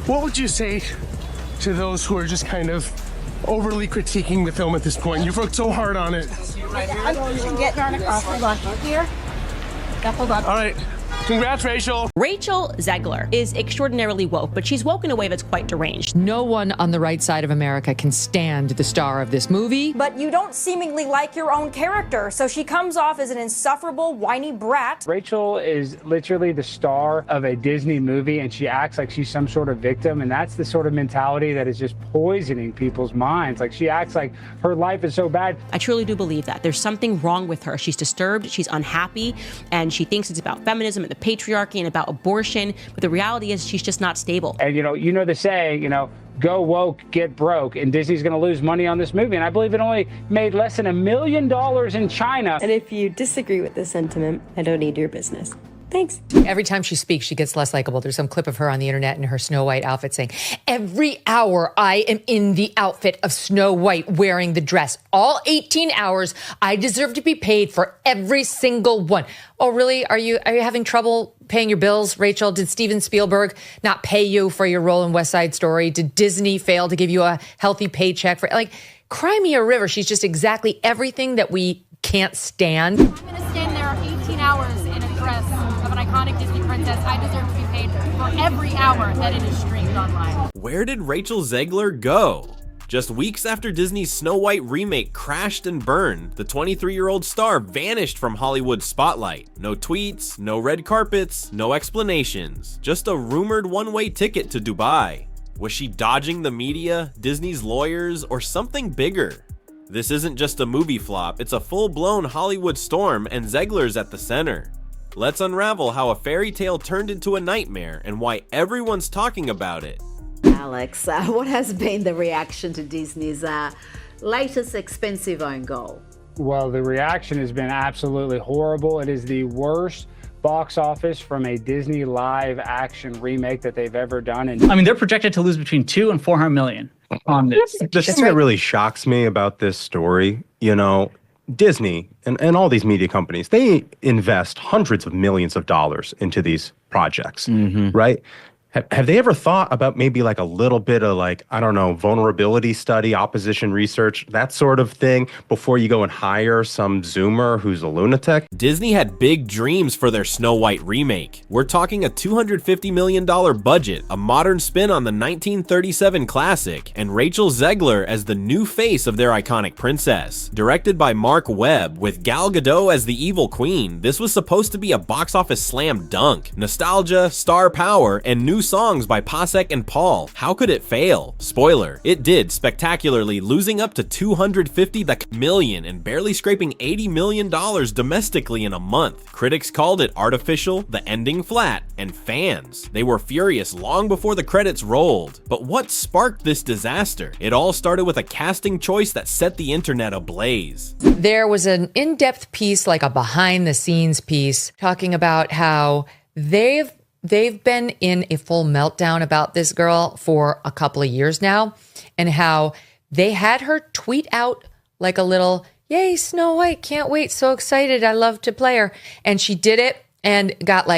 what would you say to those who are just kind of overly critiquing the film at this point? You've worked so hard on it. Get on across. Hold on. Here. Yep, hold on. All right. Congrats, Rachel. Rachel Zegler is extraordinarily woke, but she's woke in a way that's quite deranged. No one on the right side of America can stand the star of this movie. But you don't seemingly like your own character, so she comes off as an insufferable, whiny brat. Rachel is literally the star of a Disney movie, and she acts like she's some sort of victim, and that's the sort of mentality that is just poisoning people's minds. Like, she acts like her life is so bad. I truly do believe that. There's something wrong with her. She's disturbed, she's unhappy, and she thinks it's about feminism and the patriarchy and about abortion, but the reality is she's just not stable. And you know the saying, go woke, get broke, and Disney's going to lose money on this movie. And I believe it only made less than $1 million in China. And if you disagree with this sentiment, I don't need your business. Thanks. Every time she speaks, she gets less likable. There's some clip of her on the internet in her Snow White outfit saying, every hour I am in the outfit of Snow White wearing the dress. All 18 hours, I deserve to be paid for every single one. Oh, really? Are you having trouble paying your bills, Rachel? Did Steven Spielberg not pay you for your role in West Side Story? Did Disney fail to give you a healthy paycheck for, cry me a river? She's just exactly everything that we can't stand. I'm going to stand there 18 hours in a dress of an iconic Disney princess. I deserve to be paid for every hour that it is streamed online. Where did Rachel Zegler go? Just weeks after Disney's Snow White remake crashed and burned, the 23-year-old star vanished from Hollywood's spotlight. No tweets, no red carpets, no explanations. Just a rumored one-way ticket to Dubai. Was she dodging the media, Disney's lawyers, or something bigger? This isn't just a movie flop, it's a full-blown Hollywood storm, and Zegler's at the center. Let's unravel how a fairy tale turned into a nightmare and why everyone's talking about it. Alex, what has been the reaction to Disney's latest expensive own goal? Well, the reaction has been absolutely horrible. It is the worst box office from a Disney live action remake that they've ever done. And I mean, they're projected to lose between $200 and $400 million on this. The thing that really shocks me about this story, Disney and all these media companies, they invest hundreds of millions of dollars into these projects, right? Have they ever thought about maybe a little bit of vulnerability study, opposition research, that sort of thing before you go and hire some Zoomer who's a lunatic? Disney had big dreams for their Snow White remake. We're talking a $250 million budget, a modern spin on the 1937 classic, and Rachel Zegler as the new face of their iconic princess. Directed by Mark Webb, with Gal Gadot as the evil queen, this was supposed to be a box office slam dunk. Nostalgia, star power, and new songs by Pasek and Paul. How could it fail? Spoiler, it did spectacularly, losing up to $250 million and barely scraping $80 million domestically in a month. Critics called it artificial, the ending flat, and fans, they were furious long before the credits rolled. But what sparked this disaster? It all started with a casting choice that set the internet ablaze. There was an in-depth piece, like a behind-the-scenes piece, talking about how they've been in a full meltdown about this girl for a couple of years now, and how they had her tweet out a little, yay, Snow White, can't wait, so excited, I love to play her. And she did it and got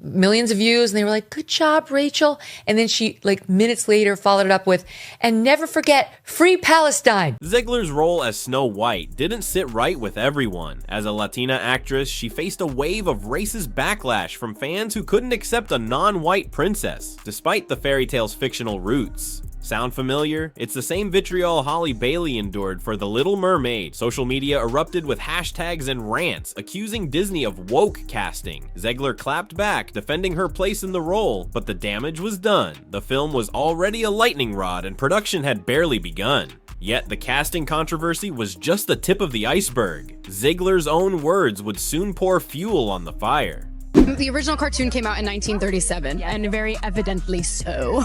millions of views, and they were like, good job, Rachel. And then she, minutes later, followed it up with, and never forget, free Palestine. Zegler's role as Snow White didn't sit right with everyone. As a Latina actress, she faced a wave of racist backlash from fans who couldn't accept a non-white princess, despite the fairy tale's fictional roots. Sound familiar? It's the same vitriol Halle Bailey endured for The Little Mermaid. Social media erupted with hashtags and rants, accusing Disney of woke casting. Zegler clapped back, defending her place in the role, but the damage was done. The film was already a lightning rod and production had barely begun. Yet the casting controversy was just the tip of the iceberg. Zegler's own words would soon pour fuel on the fire. The original cartoon came out in 1937, and very evidently so.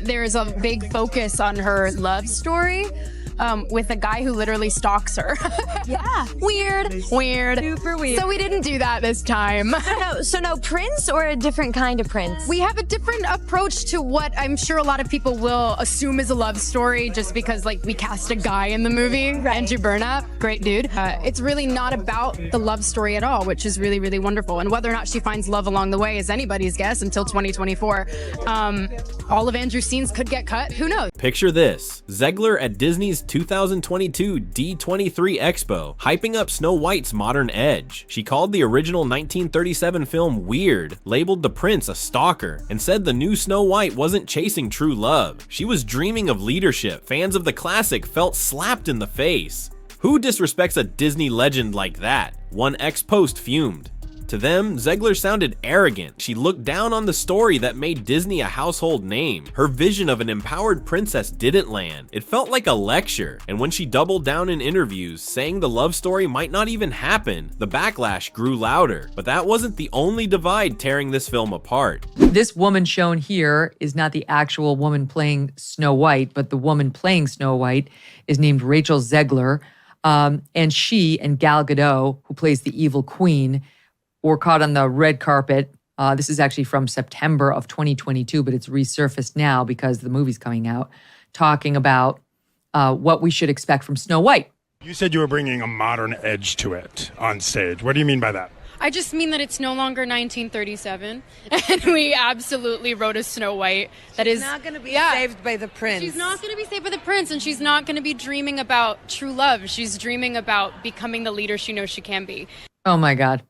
There is a big focus on her love story with a guy who literally stalks her. Yeah. Weird. Super weird. So we didn't do that this time. So no prince, or a different kind of prince? We have a different approach to what I'm sure a lot of people will assume is a love story, just because we cast a guy in the movie, right. Andrew Burnap, great dude. It's really not about the love story at all, which is really, really wonderful. And whether or not she finds love along the way is anybody's guess until 2024. all of Andrew's scenes could get cut. Who knows? Picture this, Zegler at Disney's 2022 D23 Expo, hyping up Snow White's modern edge. She called the original 1937 film weird, labeled the prince a stalker, and said the new Snow White wasn't chasing true love. She was dreaming of leadership. Fans of the classic felt slapped in the face. Who disrespects a Disney legend like that? One ex-post fumed. To them, Zegler sounded arrogant. She looked down on the story that made Disney a household name. Her vision of an empowered princess didn't land. It felt like a lecture. And when she doubled down in interviews, saying the love story might not even happen, the backlash grew louder. But that wasn't the only divide tearing this film apart. This woman shown here is not the actual woman playing Snow White, but the woman playing Snow White is named Rachel Zegler. And she and Gal Gadot, who plays the evil queen, were caught on the red carpet. This is actually from September of 2022, but it's resurfaced now because the movie's coming out, talking about what we should expect from Snow White. You said you were bringing a modern edge to it on stage. What do you mean by that? I just mean that it's no longer 1937, and we absolutely wrote a Snow White that is not going to be saved by the prince. She's not going to be saved by the prince, and she's not going to be dreaming about true love. She's dreaming about becoming the leader she knows she can be. Oh my God.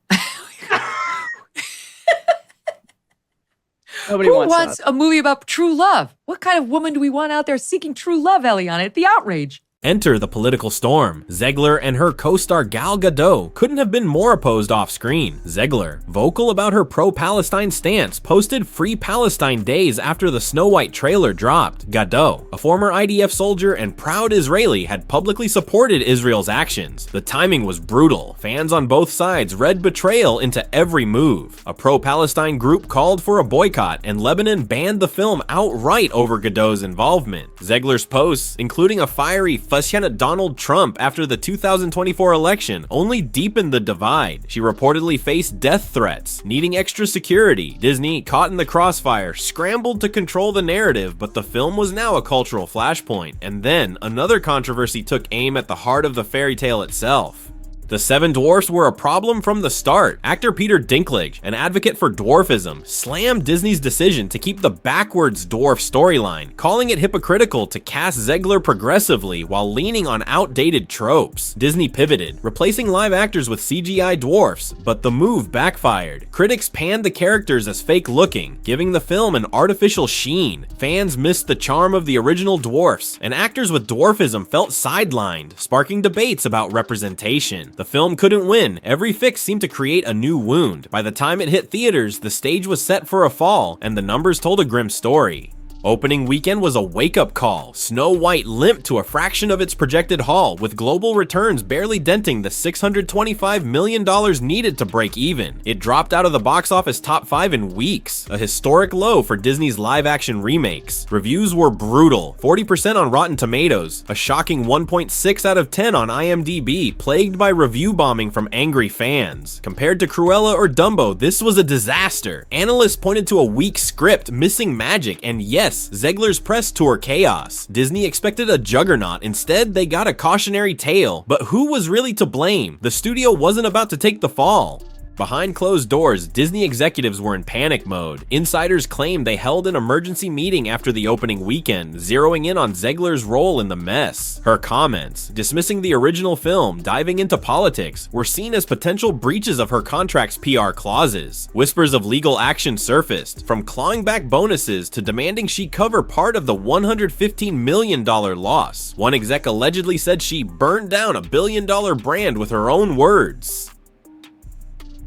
Nobody Who wants wants that. a movie about true love? What kind of woman do we want out there seeking true love, Eliana? The outrage. Enter the political storm. Zegler and her co-star Gal Gadot couldn't have been more opposed off-screen. Zegler, vocal about her pro-Palestine stance, posted Free Palestine days after the Snow White trailer dropped. Gadot, a former IDF soldier and proud Israeli, had publicly supported Israel's actions. The timing was brutal. Fans on both sides read betrayal into every move. A pro-Palestine group called for a boycott, and Lebanon banned the film outright over Gadot's involvement. Zegler's posts, including a fiery fuss at Donald Trump after the 2024 election, only deepened the divide. She reportedly faced death threats, needing extra security. Disney, caught in the crossfire, scrambled to control the narrative, but the film was now a cultural flashpoint. And then another controversy took aim at the heart of the fairy tale itself. The Seven Dwarfs were a problem from the start. Actor Peter Dinklage, an advocate for dwarfism, slammed Disney's decision to keep the backwards dwarf storyline, calling it hypocritical to cast Zegler progressively while leaning on outdated tropes. Disney pivoted, replacing live actors with CGI dwarfs, but the move backfired. Critics panned the characters as fake-looking, giving the film an artificial sheen. Fans missed the charm of the original dwarfs, and actors with dwarfism felt sidelined, sparking debates about representation. The film couldn't win. Every fix seemed to create a new wound. By the time it hit theaters, the stage was set for a fall, and the numbers told a grim story. Opening weekend was a wake-up call. Snow White limped to a fraction of its projected haul, with global returns barely denting the $625 million needed to break even. It dropped out of the box office top 5 in weeks, a historic low for Disney's live-action remakes. Reviews were brutal, 40% on Rotten Tomatoes, a shocking 1.6 out of 10 on IMDb, plagued by review bombing from angry fans. Compared to Cruella or Dumbo, this was a disaster. Analysts pointed to a weak script, missing magic, and yes, Zegler's press tour chaos. Disney expected a juggernaut. Instead, they got a cautionary tale. But who was really to blame? The studio wasn't about to take the fall. Behind closed doors, Disney executives were in panic mode. Insiders claimed they held an emergency meeting after the opening weekend, zeroing in on Zegler's role in the mess. Her comments, dismissing the original film, diving into politics, were seen as potential breaches of her contract's PR clauses. Whispers of legal action surfaced, from clawing back bonuses to demanding she cover part of the $115 million loss. One exec allegedly said she burned down $1 billion brand with her own words.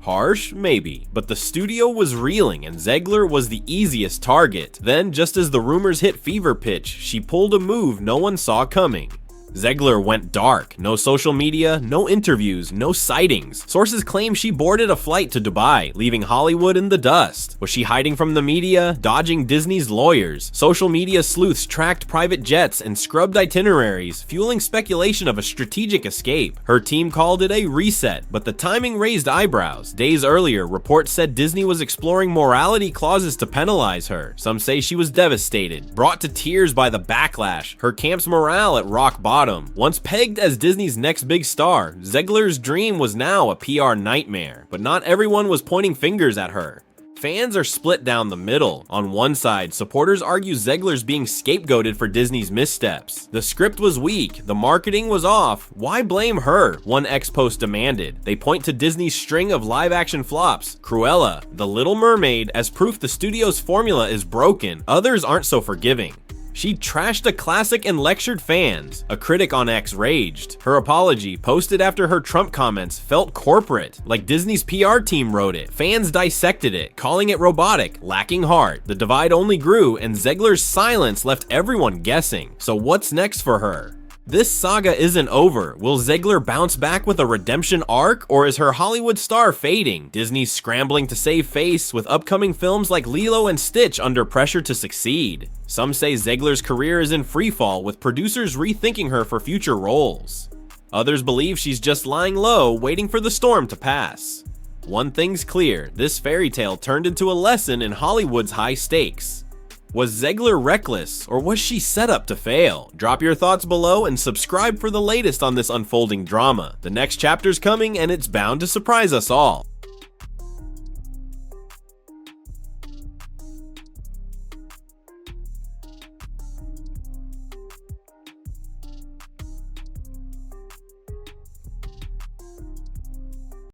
Harsh? Maybe. But the studio was reeling and Zegler was the easiest target. Then, just as the rumors hit fever pitch, she pulled a move no one saw coming. Zegler went dark. No social media, no interviews, no sightings. Sources claim she boarded a flight to Dubai, leaving Hollywood in the dust. Was she hiding from the media, dodging Disney's lawyers? Social media sleuths tracked private jets and scrubbed itineraries, fueling speculation of a strategic escape. Her team called it a reset, but the timing raised eyebrows. Days earlier, reports said Disney was exploring morality clauses to penalize her. Some say she was devastated, brought to tears by the backlash, her camp's morale at rock bottom. Once pegged as Disney's next big star, Zegler's dream was now a PR nightmare, but not everyone was pointing fingers at her. Fans are split down the middle. On one side, supporters argue Zegler's being scapegoated for Disney's missteps. The script was weak, the marketing was off, why blame her? One ex-post demanded. They point to Disney's string of live-action flops, Cruella, The Little Mermaid, as proof the studio's formula is broken. Others aren't so forgiving. She trashed a classic and lectured fans. A critic on X raged. Her apology, posted after her Trump comments, felt corporate, like Disney's PR team wrote it. Fans dissected it, calling it robotic, lacking heart. The divide only grew, and Zegler's silence left everyone guessing. So what's next for her? This saga isn't over. Will Zegler bounce back with a redemption arc, or is her Hollywood star fading? Disney's scrambling to save face, with upcoming films like Lilo and Stitch under pressure to succeed. Some say Zegler's career is in freefall, with producers rethinking her for future roles. Others believe she's just lying low, waiting for the storm to pass. One thing's clear, this fairy tale turned into a lesson in Hollywood's high stakes. Was Zegler reckless, or was she set up to fail? Drop your thoughts below and subscribe for the latest on this unfolding drama. The next chapter's coming, and it's bound to surprise us all.